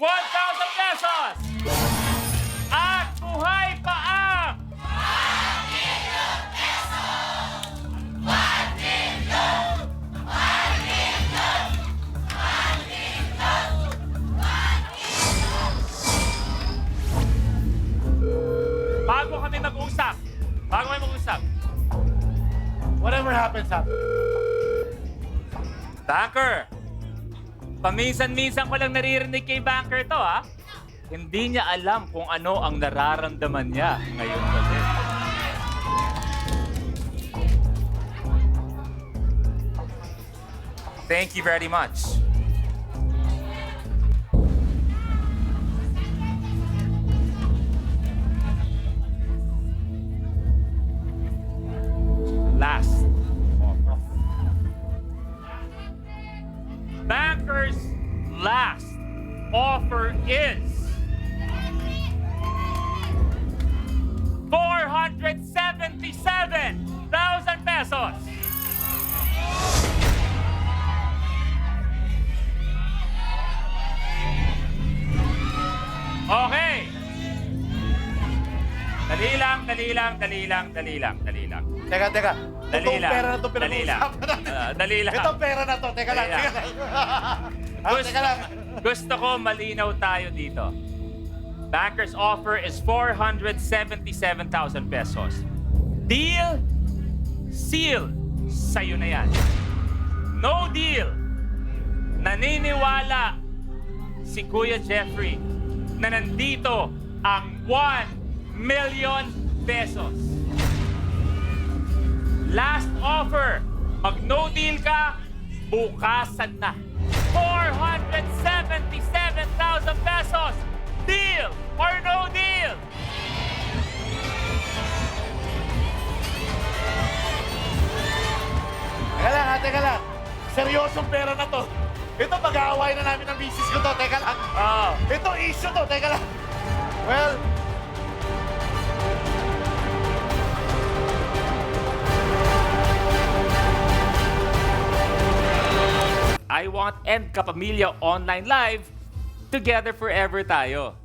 1,000 pesos! At buhay pa ang... Bago kami mag-usap, Whatever happens, happens. Banker, paminsan-minsan ko lang naririnig kay Banker to, ha? Hindi niya alam kung ano ang nararamdaman niya ngayon kasi. Thank you very much. Last offer. Banker's last offer is 477,000 pesos. Okay. Dali lang. Teka. Dali Itong lang. pera na to Dali lang. pinag-uusapan natin. Dali lang. Itong pera na to. Teka lang. Dali Teka lang. Gusto ko malinaw tayo dito. Banker's offer is 477,000 pesos. Deal? Seal. Sa'yo na yan. No deal. Naniniwala si Kuya Jeffrey na nandito ang 1 million pesos. Last offer. Mag no deal ka, bukasan na. 477,000 pesos. Deal or no deal? Teka lang. Seryosong pera na to. Ito, mag-aaway na namin ng misis ko to. Teka lang. Oh. Ito, issue to. Teka lang. Well, I Want and Kapamilya Online Live, together forever tayo.